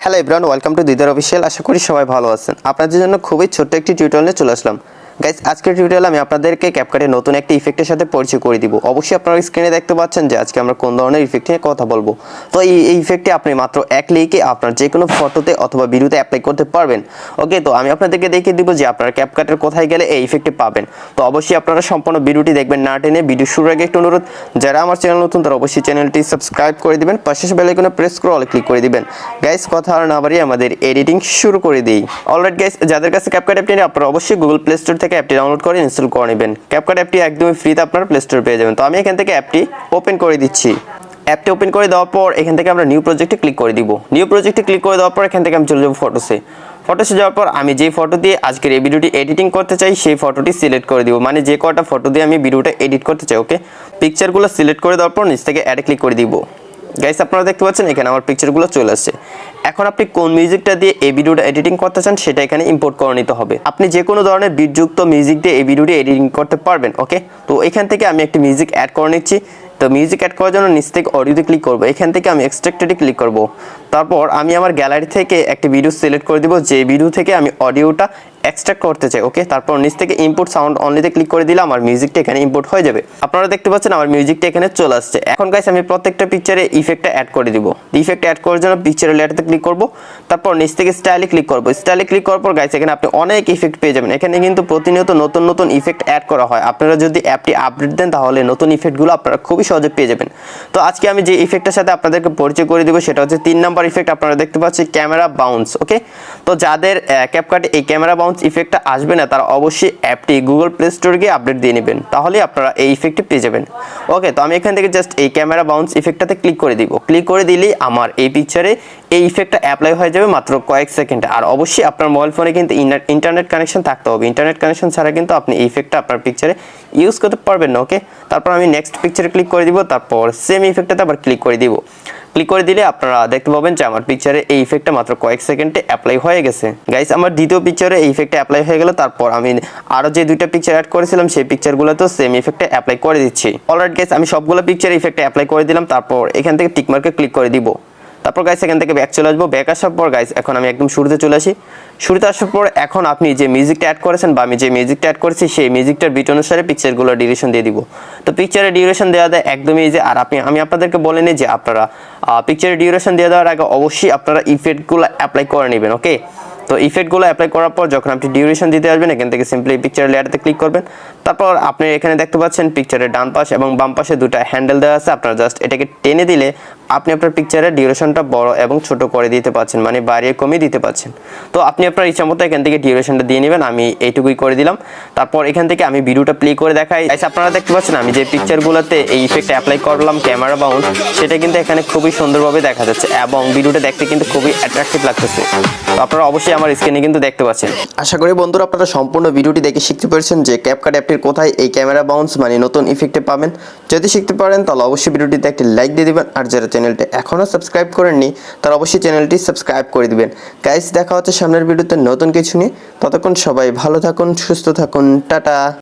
Hello everyone, welcome to Didar official. আশা করি সবাই ভালো আছেন। আপনাদের জন্য খুবই ছোট্ট একটি টিউটোরিয়াল নিয়ে চলে আসলাম। গাইস, আজকের টিউটোরিয়ালে আমি আপনাদেরকে ক্যাপকাটের নতুন একটা ইফেক্টের সাথে পরিচয় করে দিব। অবশ্যই আপনারা স্ক্রিনে দেখতে পাচ্ছেন যে আজকে আমরা কোন ধরনের ইফেক্ট নিয়ে কথা বলবো। তো এই ইফেক্টটি আপনি মাত্র এক ক্লিকে আপনার যে কোনো ফটোতে অথবা ভিডিওতে অ্যাপ্লাই করতে পারবেন। ওকে, তো আমি আপনাদেরকে দেখিয়ে দিব যে আপনারা ক্যাপকাটের কোথায় গেলে এই ইফেক্টটি পাবেন। তো অবশ্যই আপনারা সম্পূর্ণ ভিডিওটি দেখবেন না টেনে। ভিডিও শুরুর আগে একটু অনুরোধ, যারা আমার চ্যানেল নতুন তারা অবশ্যই চ্যানেলটি সাবস্ক্রাইব করে দিবেন, পাশে বেল আইকনে প্রেস করে অলে ক্লিক করে দিবেন। গাইস, কথা আর না বাড়িয়ে আমাদের এডিটিং শুরু করে দিই। অলরাইট গাইস, যাদের কাছে ক্যাপকাট অ্যাপটি নেই আপনারা অবশ্যই গুগল প্লে স্টোর থেকে অ্যাপটি ডাউনলোড করে ইনস্টল করে নেবেন। ক্যাপকাট অ্যাপটি একদমই ফ্রিতে আপনারা প্লে স্টোরে পেয়ে যাবেন। তো আমি এখান থেকে অ্যাপটি ওপেন করে দিচ্ছি। অ্যাপটি ওপেন করে দেওয়ার পর এখান থেকে আমরা নিউ প্রজেক্টে ক্লিক করে দিব। নিউ প্রজেক্টে ক্লিক করে দেওয়ার পর এখান থেকে আমি চলে যাব ফটোসে যাওয়ার পর আমি যেই ফটো দিয়ে আজকের এই ভিডিওটি এডিটিং করতে চাই সেই ফটোটি সিলেক্ট করে দিব, মানে যে কটা ফটো দিয়ে আমি ভিডিওটা এডিট করতে চাই। ওকে, পিকচারগুলো সিলেক্ট করে দেওয়ার পর নিচ থেকে অ্যাডে ক্লিক করে দিব। গাইস, আপনারা দেখতে পাচ্ছেন এখানে আমার পিকচারগুলো চলে আসছে। এখন আপনি কোন মিউজিকটা দিয়ে এই ভিডিওটা এডিটিং করতে চান সেটা এখানে ইম্পোর্ট করে নিতে হবে। আপনি যে কোনো ধরনের বিটযুক্ত মিউজিক দিয়ে এই ভিডিওটি এডিটিং করতে পারবেন। ওকে, তো এখান থেকে আমি একটি মিউজিক অ্যাড করে নিচ্ছি। তো মিউজিক অ্যাড করার জন্য নিচ থেকে অডিওতে ক্লিক করব। এখান থেকে আমি এক্সট্রাক্টেডে ক্লিক করব। তারপর আমি আমার গ্যালারি থেকে একটি ভিডিও সিলেক্ট করে দিব, যে ভিডিও থেকে আমি অডিওটা এক্সট্রাক্ট করতে চাই। ওকে, তারপর নিচ থেকে ইম্পোর্ট সাউন্ড অনলিতে ক্লিক করে দিলে আমার মিউজিকটা এখানে ইম্পোর্ট হয়ে যাবে। আপনারা দেখতে পাচ্ছেন আমার মিউজিকটা এখানে চলে আসছে। এখন গাইস, আমি প্রত্যেকটা পিকচারে ইফেক্টটা অ্যাড করে দিব। ইফেক্ট অ্যাড করার জন্য পিকচারের লেয়ারতে ক্লিক করব, তারপর নিচ থেকে স্টাইলে ক্লিক করব। স্টাইলে ক্লিক করার পর গাইস এখানে আপনি অনেক ইফেক্ট পেয়ে যাবেন। এখানে কিন্তু প্রতিনিয়ত নতুন নতুন ইফেক্ট অ্যাড করা হয়। আপনারা যদি অ্যাপটি আপডেট দেন তাহলে নতুন ইফেক্টগুলো আপনারা খুবই সহজে পেয়ে যাবেন। তো আজকে আমি যে ইফেক্টের সাথে আপনাদেরকে পরিচয় করে দিব সেটা হচ্ছে 3 নাম্বার ইফেক্ট। আপনারা দেখতে পাচ্ছেন ক্যামেরা বাউন্স। ওকে, তো যাদের ক্যাপকাটে এই ক্যামেরা বাউন্স ইফেক্টটা আসবে না তারা অবশ্যই অ্যাপটি গুগল প্লে স্টোরে গিয়ে আপডেট দিয়ে নেবেন, তাহলে আপনারা এই ইফেক্টটি পেয়ে যাবেন। ওকে, তো আমি এখান থেকে জাস্ট এই ক্যামেরা বাউন্স ইফেক্টটাতে ক্লিক করে দিব। ক্লিক করে দিলেই আমার এই পিকচারে এই ইফেক্টটা অ্যাপ্লাই হয়ে যাবে মাত্র কয়েক সেকেন্ডে। আর অবশ্যই আপনার মোবাইল ফোনে কিন্তু ইন্টারনেট কানেকশন থাকতে হবে। ইন্টারনেট কানেকশন ছাড়া কিন্তু আপনি এই ইফেক্টটা আপনার পিকচারে ইউজ করতে পারবেন না। ওকে, তারপর আমি নেক্সট পিকচারে ক্লিক করে দিব, তারপর সেম ইফেক্টটাতে আবার ক্লিক করে দিব। ক্লিক করে দিলে আপনারা দেখতে পাবেন যে আমার পিকচারে এই ইফেক্টটা মাত্র কয়েক সেকেন্ডে অ্যাপ্লাই হয়ে গেছে। গাইস, আমার দ্বিতীয় পিকচারে এই ইফেক্টটা অ্যাপ্লাই হয়ে গেল। তারপর আমি আরো যে দুইটা পিকচার অ্যাড করেছিলাম সেই পিকচারগুলোতেও সেম ইফেক্টটা অ্যাপ্লাই করে দিচ্ছি। অলরাইট গাইস, আমি সবগুলো পিকচারে ইফেক্টটা অ্যাপ্লাই করে দিলাম। তারপর এখান থেকে টিক মার্কে ক্লিক করে দিব। তারপর গাইস এখান থেকে ব্যাক চলে আসবো। ব্যাক আসার পর গাইস এখন আমি একদম শুরুতে চলে আসি। শুরুতে আসার পর এখন আপনি যে মিউজিকটা অ্যাড করেছেন বা আমি যে মিউজিকটা অ্যাড করেছি সেই মিউজিকটার বিট অনুসারে পিকচারগুলো ডিউরেশন দিয়ে দিব। তো পিকচারের ডিউরেশন দেওয়া দেয় একদমই ইজি। আর আমি আপনাদেরকে বলে নিই যে আপনারা পিকচারের ডিউরেশন দিয়ে দেওয়ার আগে অবশ্যই আপনারা ইফেক্টগুলো অ্যাপ্লাই করে নেবেন। ওকে, তো ইফেক্টগুলো অ্যাপ্লাই করার পর যখন আপনি ডিউরেশন দিতে আসবেন এখান থেকে সিম্পলি পিকচারের লেয়ারতে ক্লিক করবেন। তারপর আপনি এখানে দেখতে পাচ্ছেন পিকচারের ডান পাশ এবং বাম পাশে দুটো হ্যান্ডেল দেওয়া আছে। আপনারা জাস্ট এটাকে টেনে দিলে আপনি আপনার পিকচারের ডিউরেশনটা বড় এবং ছোট করে দিতে পারছেন, মানে বাড়িয়ে কমিয়ে দিতে পারছেন। তো আপনি আপনার ইচ্ছা মতো এখান থেকে ডিউরেশনটা দিয়ে নেবেন। আমি এইটুকুই করে দিলাম। তারপর এখান থেকে আমি ভিডিওটা প্লে করে দেখাই। আপনারা দেখতে পাচ্ছেন আমি যে পিকচারগুলোতে এই ইফেক্ট অ্যাপ্লাই করলাম ক্যামেরা বাউন্স, সেটা কিন্তু এখানে খুবই সুন্দরভাবে দেখা যাচ্ছে এবং ভিডিওটা দেখতে কিন্তু খুবই অ্যাট্রাকটিভ লাগতেছে। তো আপনারা অবশ্যই আমার স্ক্রিনে কিন্তু দেখতে পাচ্ছেন। আশা করি বন্ধুরা আপনারা সম্পূর্ণ ভিডিওটি দেখে শিখতে পেরেছেন যে ক্যাপকাট অ্যাপটির কোথায় এই ক্যামেরা বাউন্স মানে নতুন ইফেক্টে পাবেন। যদি শিখতে পারেন তাহলে অবশ্যই ভিডিওটিতে একটি লাইক দিয়ে দিবেন। আর যারা চ্যানেলটি এখনও সাবস্ক্রাইব করেননি তারা অবশ্যই চ্যানেলটি সাবস্ক্রাইব করে দিবেন। গাইস, দেখা হচ্ছে সামনের ভিডিওতে নতুন কিছু নিয়ে। ততক্ষণ সবাই ভালো থাকুন, সুস্থ থাকুন, টাটা।